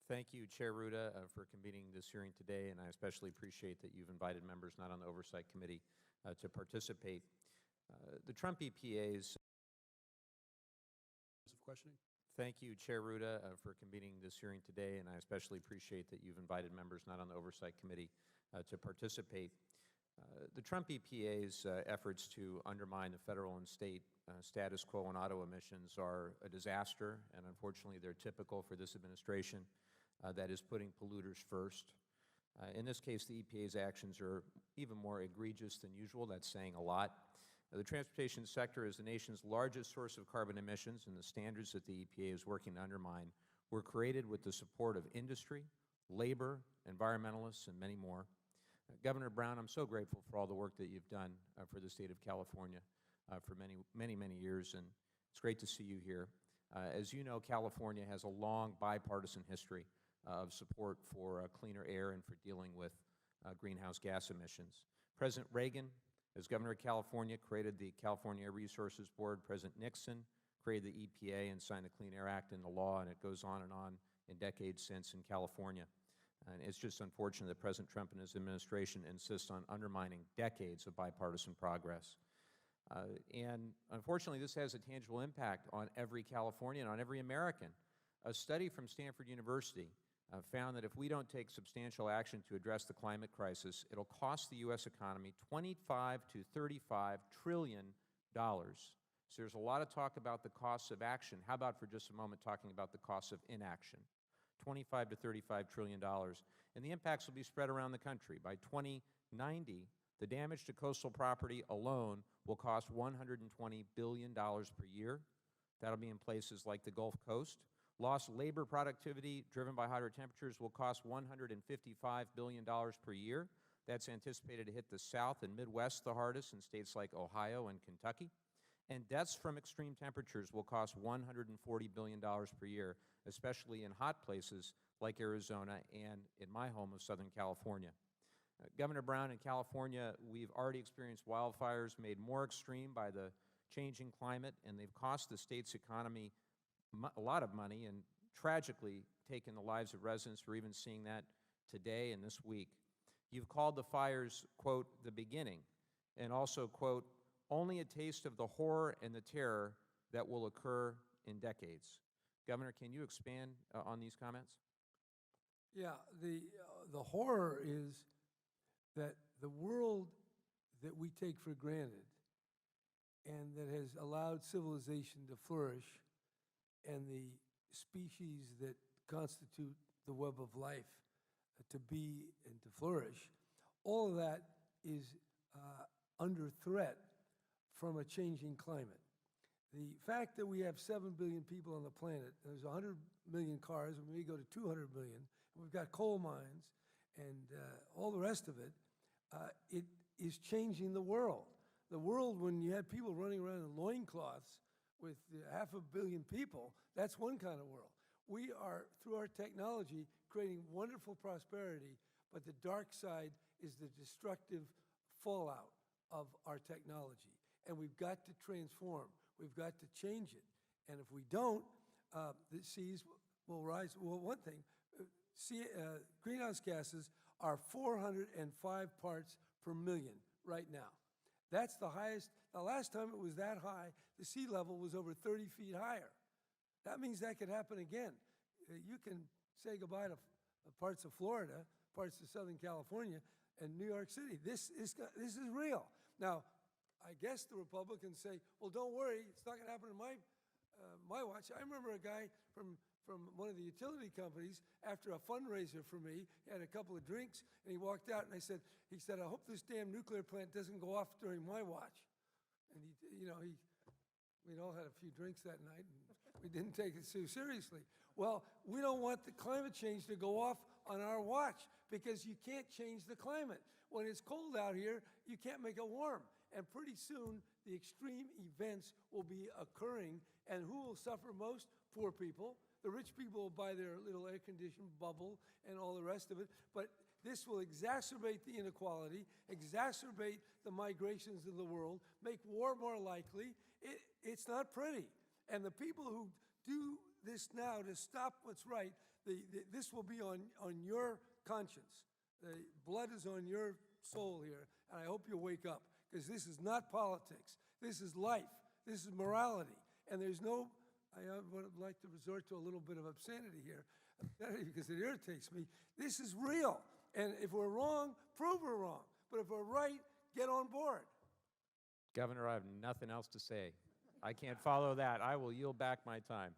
Thank you, Chair Ruda, for convening this hearing today, and I especially appreciate that you've invited members not on the Oversight Committee to participate. The Trump EPA's questioning. Thank you, Chair Ruda, for convening this hearing today, and I especially appreciate that you've invited members not on the Oversight Committee to participate. The Trump EPA's efforts to undermine the federal and state status quo on auto emissions are a disaster, and unfortunately they're typical for this administration that is putting polluters first. In this case, the EPA's actions are even more egregious than usual. That's saying a lot. The transportation sector is the nation's largest source of carbon emissions, and the standards that the EPA is working to undermine were created with the support of industry, labor, environmentalists, and many more. Governor Brown, I'm so grateful for all the work that you've done for the state of California for many years, and it's great to see you here. As you know, California has a long bipartisan history of support for cleaner air and for dealing with greenhouse gas emissions. President Reagan, as governor of California, created the California Air Resources Board. President Nixon created the EPA and signed the Clean Air Act into law, and it goes on in decades since in California. And it's just unfortunate that President Trump and his administration insist on undermining decades of bipartisan progress. And unfortunately, this has a tangible impact on every Californian, on every American. A study from Stanford University found that if we don't take substantial action to address the climate crisis, it'll cost the U.S. economy $25 to $35 trillion. So there's a lot of talk about the costs of action. How about for just a moment talking about the costs of inaction? $25 to $35 trillion. And the impacts will be spread around the country. By 2090, the damage to coastal property alone will cost $120 billion per year. That'll be in places like the Gulf Coast. Lost labor productivity driven by hotter temperatures will cost $155 billion per year. That's anticipated to hit the South and Midwest the hardest in states like Ohio and Kentucky. And deaths from extreme temperatures will cost $140 billion per year, especially in hot places like Arizona and in my home of Southern California. Governor Brown, in California, we've already experienced wildfires made more extreme by the changing climate, and they've cost the state's economy a lot of money and tragically taken the lives of residents. We're even seeing that today and this week. You've called the fires, quote, the beginning, and also, quote, only a taste of the horror and the terror that will occur in decades. Governor, can you expand on these comments? Yeah, the horror is that the world that we take for granted and that has allowed civilization to flourish and the species that constitute the web of life to be and to flourish, all of that is under threat from a changing climate. The fact that we have 7 billion people on the planet, there's 100 million cars, and we may go to 200 million, and we've got coal mines and all the rest of it, it is changing the world. The world, when you had people running around in loincloths with 500 million people, that's one kind of world. We are, through our technology, creating wonderful prosperity, but the dark side is the destructive fallout of our technology. And we've got to transform. We've got to change it. And if we don't, the seas will rise. Well, one thing, greenhouse gases are 405 parts per million right now. That's the highest. The last time it was that high, the sea level was over 30 feet higher. That means that could happen again. You can say goodbye to parts of Florida, parts of Southern California, and New York City. This is real. Now, I guess the Republicans say, well, don't worry, it's not going to happen in my watch. I remember a guy from one of the utility companies, after a fundraiser for me, he had a couple of drinks, and he walked out, and he said, I hope this damn nuclear plant doesn't go off during my watch. And we'd all had a few drinks that night, and we didn't take it too seriously. Well, we don't want the climate change to go off on our watch, because you can't change the climate. When it's cold out here, you can't make it warm. And pretty soon, the extreme events will be occurring, and who will suffer most? Poor people. The rich people will buy their little air-conditioned bubble and all the rest of it, but this will exacerbate the inequality, exacerbate the migrations of the world, make war more likely. It's not pretty. And the people who do this now to stop what's right, This will be on your conscience. The blood is on your soul here, and I hope you'll wake up, because this is not politics. This is life. This is morality. And there's no, I would like to resort to a little bit of obscenity here, because it irritates me. This is real. And if we're wrong, prove we're wrong. But if we're right, get on board. Governor, I have nothing else to say. I can't follow that. I will yield back my time.